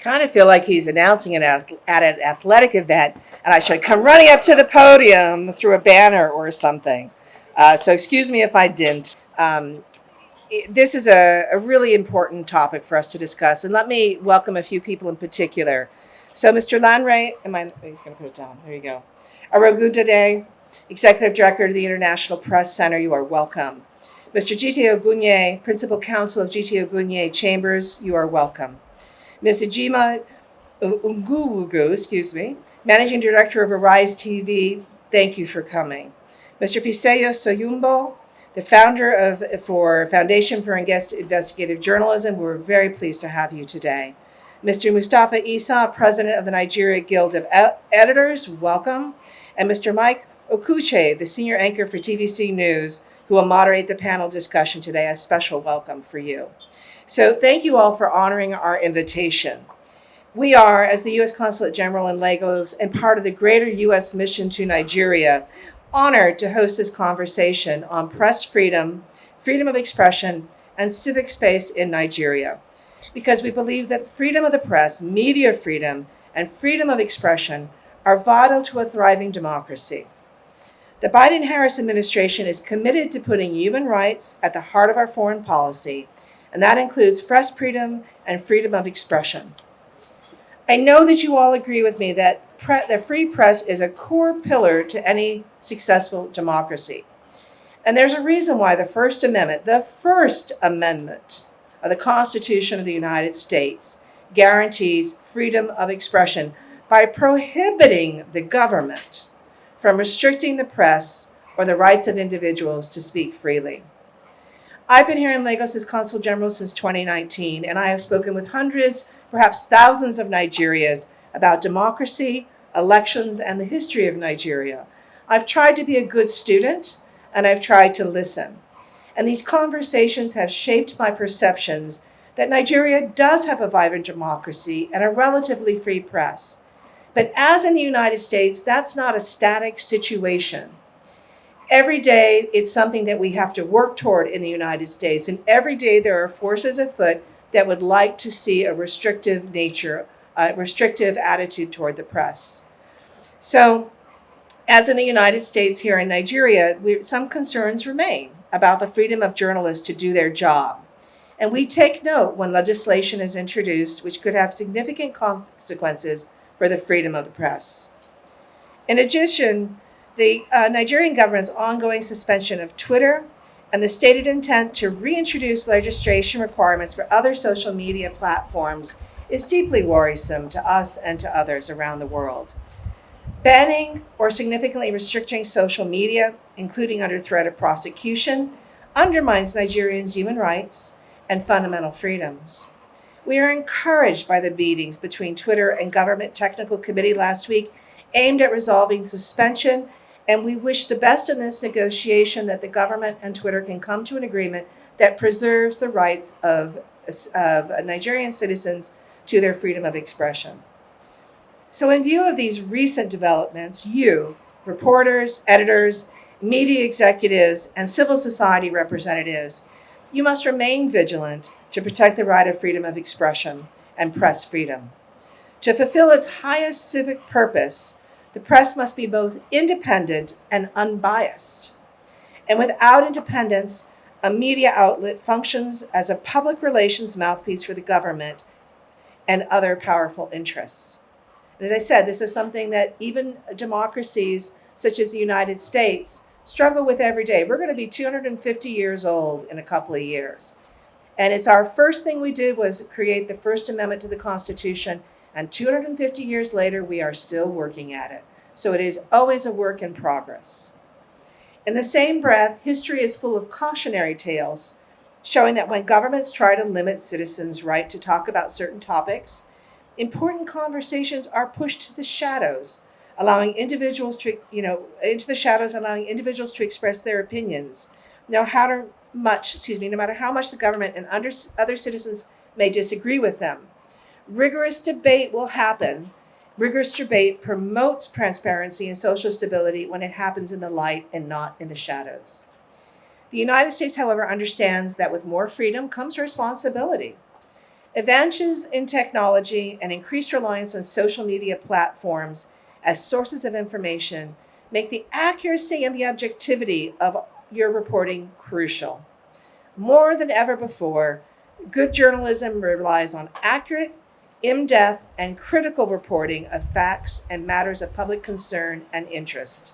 Kind of feel like he's announcing it at an athletic event, and I should come running up to the podium through a banner or something. So excuse me if I didn't. This is a really important topic for us to discuss, and let me welcome a few people in particular. So, Mr. Lanray, he's going to put it down. There you go. Arogudade, Executive Director of the International Press Center, you are welcome. Mr. G.T. Ogunye, Principal Counsel of G.T. Ogunye Chambers, you are welcome. Ms. Ejima Unguwugu, Managing Director of Arise TV, thank you for coming. Mr. Fiseyo Soyumbo, the founder for Foundation for Investigative Journalism, we're very pleased to have you today. Mr. Mustafa Isa, President of the Nigeria Guild of Editors, welcome. And Mr. Mike Okuche, the Senior Anchor for TVC News, who will moderate the panel discussion today, a special welcome for you. So thank you all for honoring our invitation. We are, as the U.S. Consulate-General in Lagos and part of the greater U.S. mission to Nigeria, honored to host this conversation on press freedom, freedom of expression, and civic space in Nigeria, because we believe that freedom of the press, media freedom, and freedom of expression are vital to a thriving democracy. The Biden-Harris administration is committed to putting human rights at the heart of our foreign policy, and that includes press freedom and freedom of expression. I know that you all agree with me that the free press is a core pillar to any successful democracy. And there's a reason why the First Amendment of the Constitution of the United States guarantees freedom of expression by prohibiting the government from restricting the press or the rights of individuals to speak freely. I've been here in Lagos as Consul General since 2019, and I have spoken with hundreds, perhaps thousands of Nigerians about democracy, elections, and the history of Nigeria. I've tried to be a good student, and I've tried to listen. And these conversations have shaped my perceptions that Nigeria does have a vibrant democracy and a relatively free press. But as in the United States, that's not a static situation. Every day, it's something that we have to work toward in the United States. And every day, there are forces afoot that would like to see a restrictive attitude toward the press. So, as in the United States, here in Nigeria, some concerns remain about the freedom of journalists to do their job. And we take note when legislation is introduced, which could have significant consequences for the freedom of the press. In addition, the Nigerian government's ongoing suspension of Twitter and the stated intent to reintroduce registration requirements for other social media platforms is deeply worrisome to us and to others around the world. Banning or significantly restricting social media, including under threat of prosecution, undermines Nigerians' human rights and fundamental freedoms. We are encouraged by the meetings between Twitter and Government Technical Committee last week aimed at resolving suspension, and we wish the best in this negotiation that the government and Twitter can come to an agreement that preserves the rights of Nigerian citizens to their freedom of expression. So in view of these recent developments, you, reporters, editors, media executives, and civil society representatives, you must remain vigilant to protect the right of freedom of expression and press freedom. To fulfill its highest civic purpose, the press must be both independent and unbiased. And without independence, a media outlet functions as a public relations mouthpiece for the government and other powerful interests. And as I said, this is something that even democracies such as the United States struggle with every day. We're going to be 250 years old in a couple of years. And it's our first thing we did was create the First Amendment to the Constitution. And 250 years later, we are still working at it. So it is always a work in progress. In the same breath, history is full of cautionary tales showing that when governments try to limit citizens' right to talk about certain topics, important conversations are pushed to the shadows, allowing individuals to allowing individuals to express their opinions. No matter how much the government and other citizens may disagree with them. Rigorous debate will happen. Rigorous debate promotes transparency and social stability when it happens in the light and not in the shadows. The United States, however, understands that with more freedom comes responsibility. Advances in technology and increased reliance on social media platforms as sources of information make the accuracy and the objectivity of your reporting crucial. More than ever before, good journalism relies on accurate, in depth, and critical reporting of facts and matters of public concern and interest.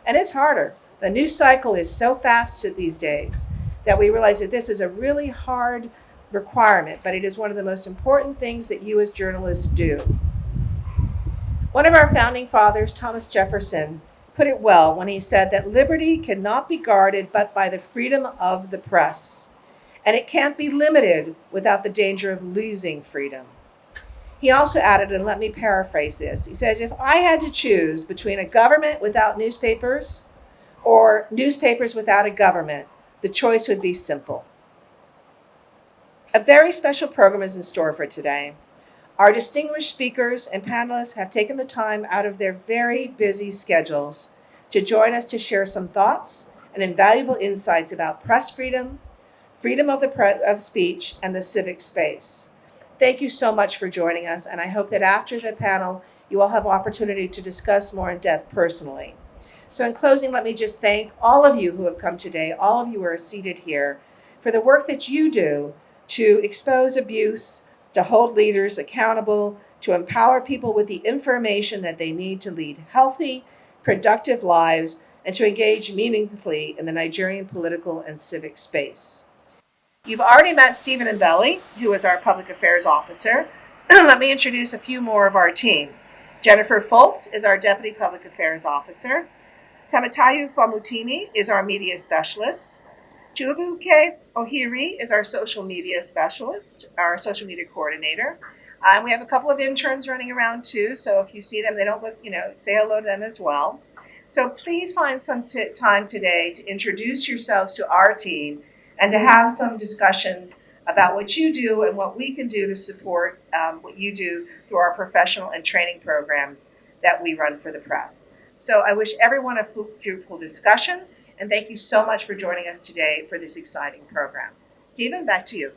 And it's harder. The news cycle is so fast these days that we realize that this is a really hard requirement, but it is one of the most important things that you as journalists do. One of our founding fathers, Thomas Jefferson, put it well when he said that liberty cannot be guarded but by the freedom of the press, and it can't be limited without the danger of losing freedom. He also added, and let me paraphrase this, he says, if I had to choose between a government without newspapers or newspapers without a government, the choice would be simple. A very special program is in store for today. Our distinguished speakers and panelists have taken the time out of their very busy schedules to join us to share some thoughts and invaluable insights about press freedom, freedom of speech, and the civic space. Thank you so much for joining us, and I hope that after the panel, you will have opportunity to discuss more in depth personally. So in closing, let me just thank all of you who have come today, all of you who are seated here, for the work that you do to expose abuse, to hold leaders accountable, to empower people with the information that they need to lead healthy, productive lives, and to engage meaningfully in the Nigerian political and civic space. You've already met Stephen Mbelli, who is our Public Affairs Officer. Let me introduce a few more of our team. Jennifer Foltz is our Deputy Public Affairs Officer. Tamatayu Famutini is our Media Specialist. Chubuke Ohiri is our Social Media Specialist, our Social Media Coordinator. We have a couple of interns running around too, so if you see them, they don't look, say hello to them as well. So please find some time today to introduce yourselves to our team and to have some discussions about what you do and what we can do to support what you do through our professional and training programs that we run for the press. So I wish everyone a fruitful discussion, and thank you so much for joining us today for this exciting program. Stephen, back to you.